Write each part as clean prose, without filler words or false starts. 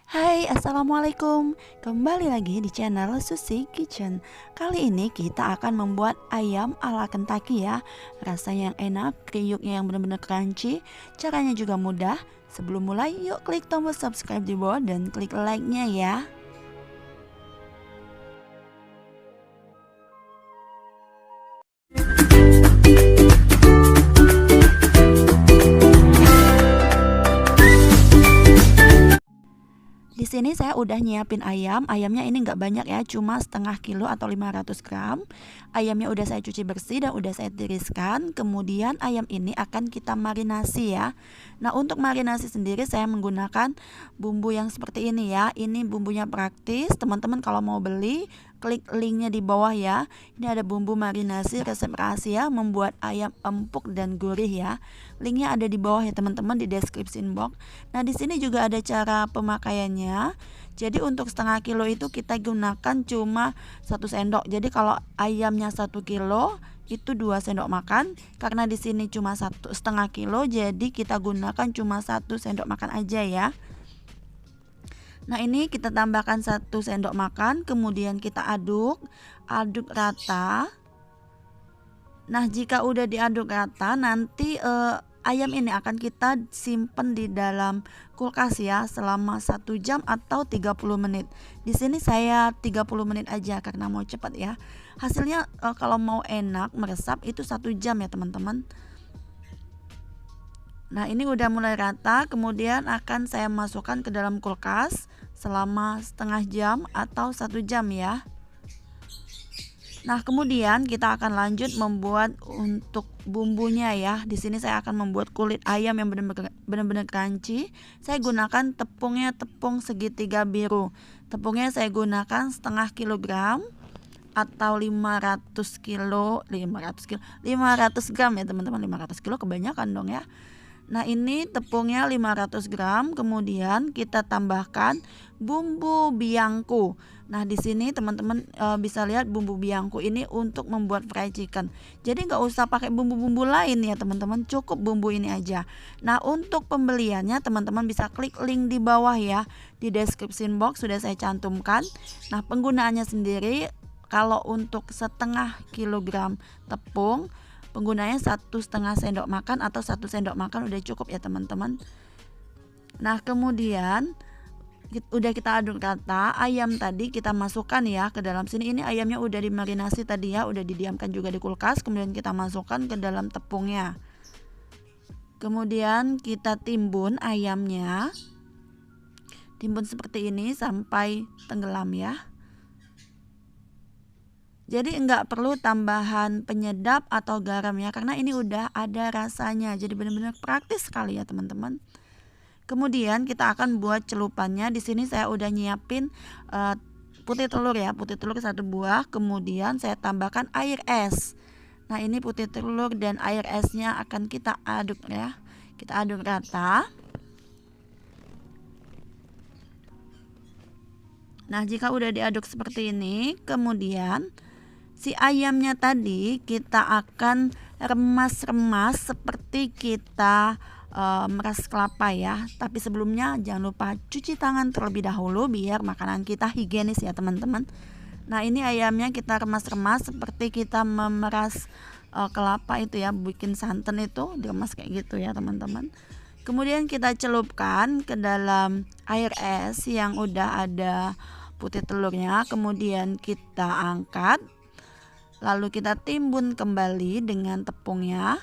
Hai, assalamualaikum. Kembali lagi di channel Susi Kitchen. Kali ini kita akan membuat ayam ala Kentucky ya. Rasanya yang enak, kriuknya yang benar-benar crunchy. Caranya juga mudah. Sebelum mulai, yuk klik tombol subscribe di bawah dan klik like-nya ya. Di sini saya udah nyiapin ayam. Ayamnya ini nggak banyak ya, cuma setengah kilo atau 500 gram. Ayamnya udah saya cuci bersih dan udah saya tiriskan. Kemudian ayam ini akan kita marinasi ya. Nah, untuk marinasi sendiri saya menggunakan bumbu yang seperti ini ya. Ini bumbunya praktis. Teman-teman kalau mau beli, klik linknya di bawah ya. Ini ada bumbu marinasi resep rahasia membuat ayam empuk dan gurih ya. Linknya ada di bawah ya teman-teman, di description box. Nah, di sini juga ada cara pemakaiannya. Jadi untuk setengah kilo itu kita gunakan cuma 1 sendok. Jadi kalau ayamnya 1 kilo itu 2 sendok makan. Karena di sini cuma setengah kilo, jadi kita gunakan cuma 1 sendok makan aja ya. Nah, ini kita tambahkan 1 sendok makan, kemudian kita aduk rata. Nah, jika udah diaduk rata, nanti ayam ini akan kita simpan di dalam kulkas ya selama 1 jam atau 30 menit. Di sini saya 30 menit aja karena mau cepat ya. Hasilnya kalau mau enak meresap itu 1 jam ya teman-teman. Nah, ini udah mulai rata, kemudian akan saya masukkan ke dalam kulkas selama setengah jam atau 1 jam ya. Nah, kemudian kita akan lanjut membuat untuk bumbunya ya. Di sini saya akan membuat kulit ayam yang benar-benar crunchy. Saya gunakan tepungnya tepung segitiga biru. Tepungnya saya gunakan setengah kilogram atau 500 gram ya teman-teman. 500 kilo kebanyakan dong ya. Nah, ini tepungnya 500 gram, kemudian kita tambahkan bumbu biangku. Nah, di sini teman-teman bisa lihat bumbu biangku ini untuk membuat fried chicken. Jadi nggak usah pakai bumbu-bumbu lain ya teman-teman, cukup bumbu ini aja. Nah, untuk pembeliannya teman-teman bisa klik link di bawah ya, di description box sudah saya cantumkan. Nah, penggunaannya sendiri kalau untuk setengah kilogram tepung, penggunanya 1,5 sendok makan atau 1 sendok makan udah cukup ya teman-teman. Nah, kemudian udah kita aduk rata, ayam tadi kita masukkan ya ke dalam sini. Ini ayamnya udah dimarinasi tadi ya, udah didiamkan juga di kulkas. Kemudian kita masukkan ke dalam tepungnya. Kemudian kita timbun ayamnya, timbun seperti ini sampai tenggelam ya. Jadi enggak perlu tambahan penyedap atau garam ya, karena ini udah ada rasanya. Jadi benar-benar praktis sekali ya teman-teman. Kemudian kita akan buat celupannya. Di sini saya udah nyiapin putih telur ya, putih telur 1 buah. Kemudian saya tambahkan air es. Nah, ini putih telur dan air esnya akan kita aduk ya. Kita aduk rata. Nah, jika udah diaduk seperti ini, kemudian si ayamnya tadi kita akan remas-remas seperti kita meras kelapa ya. Tapi sebelumnya jangan lupa cuci tangan terlebih dahulu biar makanan kita higienis ya teman-teman. Nah, ini ayamnya kita remas-remas seperti kita memeras kelapa itu ya, bikin santan itu diremas kayak gitu ya teman-teman. Kemudian kita celupkan ke dalam air es yang udah ada putih telurnya. Kemudian kita angkat, lalu kita timbun kembali dengan tepungnya.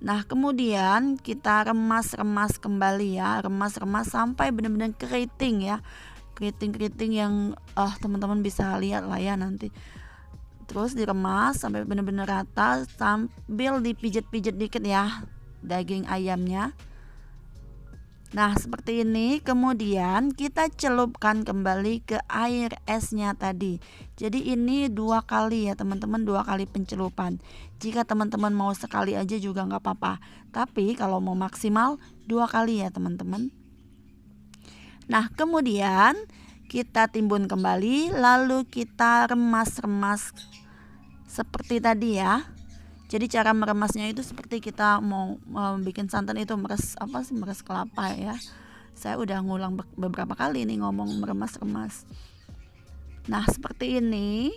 Nah, kemudian kita remas-remas kembali ya, remas-remas sampai benar-benar keriting ya, keriting-keriting yang teman-teman bisa lihat lah ya nanti. Terus diremas sampai benar-benar rata sambil dipijit-pijit dikit ya daging ayamnya. Nah, seperti ini. Kemudian kita celupkan kembali ke air esnya tadi. Jadi ini 2 kali ya teman-teman, 2 kali pencelupan. Jika teman-teman mau sekali aja juga nggak apa-apa. Tapi kalau mau maksimal 2 kali ya teman-teman. Nah, kemudian kita timbun kembali, lalu kita remas-remas seperti tadi ya. Jadi cara meremasnya itu seperti kita mau bikin santan itu meres meres kelapa ya. Saya udah ngulang beberapa kali nih ngomong meremas-remas. Nah, seperti ini.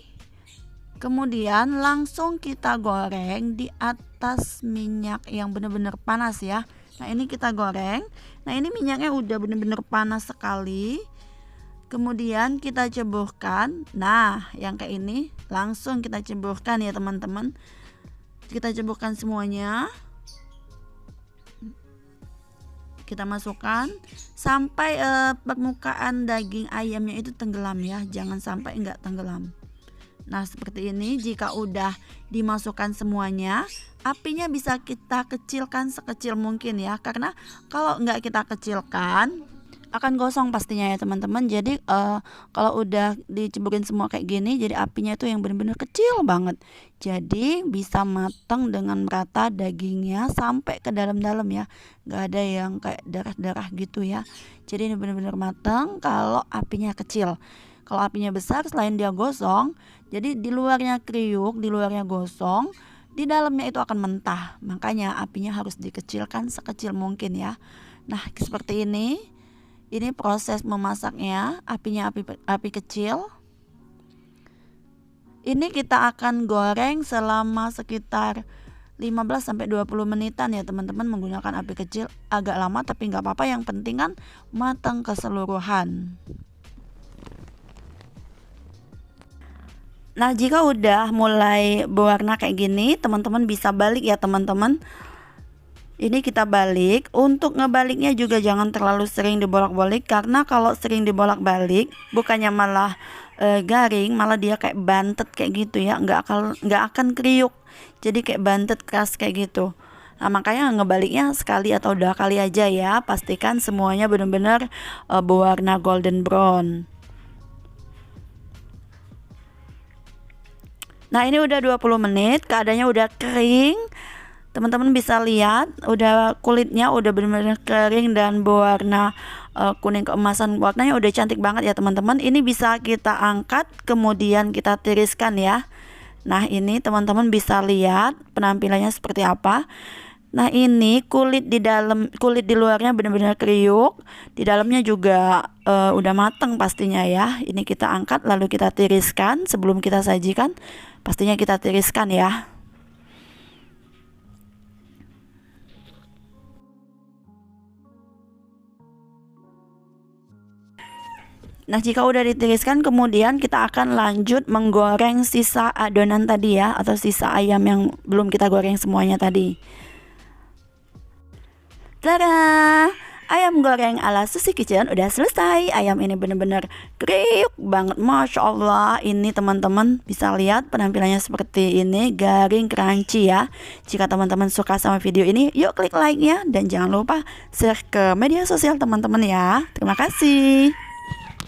Kemudian langsung kita goreng di atas minyak yang benar-benar panas ya. Nah, ini kita goreng. Nah, ini minyaknya udah benar-benar panas sekali. Kemudian kita ceburkan. Nah, yang kayak ini langsung kita ceburkan ya teman-teman. Kita ceburkan semuanya. Kita masukkan sampai permukaan daging ayamnya itu tenggelam ya. Jangan sampai enggak tenggelam. Nah, seperti ini. Jika udah dimasukkan semuanya, apinya bisa kita kecilkan sekecil mungkin ya. Karena kalau nggak kita kecilkan akan gosong pastinya ya teman-teman. Jadi kalau udah diceburin semua kayak gini, jadi apinya itu yang benar-benar kecil banget. Jadi bisa matang dengan merata dagingnya sampai ke dalam-dalam ya. Nggak ada yang kayak darah-darah gitu ya. Jadi ini benar-benar matang kalau apinya kecil. Kalau apinya besar, selain dia gosong, jadi di luarnya kriuk, di luarnya gosong, di dalamnya itu akan mentah. Makanya apinya harus dikecilkan sekecil mungkin ya. Nah, seperti ini. Ini proses memasaknya, apinya api kecil. Ini kita akan goreng selama sekitar 15-20 menitan ya teman-teman, menggunakan api kecil. Agak lama tapi nggak apa-apa, yang penting kan matang keseluruhan. Nah, jika udah mulai berwarna kayak gini, teman-teman bisa balik ya teman-teman. Ini kita balik. Untuk ngebaliknya juga jangan terlalu sering dibolak-balik, karena kalau sering dibolak-balik bukannya malah garing, malah dia kayak bantet kayak gitu ya, nggak akan kriuk. Jadi kayak bantet keras kayak gitu. Nah, makanya ngebaliknya sekali atau 2 kali aja ya. Pastikan semuanya benar-benar berwarna golden brown. Nah, ini udah 20 menit, keadaannya udah kering. Teman-teman bisa lihat, udah kulitnya udah benar-benar kering dan berwarna kuning keemasan. Warnanya udah cantik banget ya teman-teman. Ini bisa kita angkat, kemudian kita tiriskan ya. Nah, ini teman-teman bisa lihat penampilannya seperti apa. Nah, ini kulit di luarnya benar-benar kriuk, di dalamnya juga udah matang pastinya ya. Ini kita angkat lalu kita tiriskan sebelum kita sajikan. Pastinya kita tiriskan ya. Nah, jika udah ditiriskan, kemudian kita akan lanjut menggoreng sisa adonan tadi ya, atau sisa ayam yang belum kita goreng semuanya tadi. Tada! Ayam goreng ala Susi Kitchen udah selesai. Ayam ini bener-bener kriuk banget, Masya Allah. Ini teman-teman bisa lihat penampilannya seperti ini, garing crunchy ya. Jika teman-teman suka sama video ini, yuk klik like-nya. Dan jangan lupa share ke media sosial teman-teman ya. Terima kasih.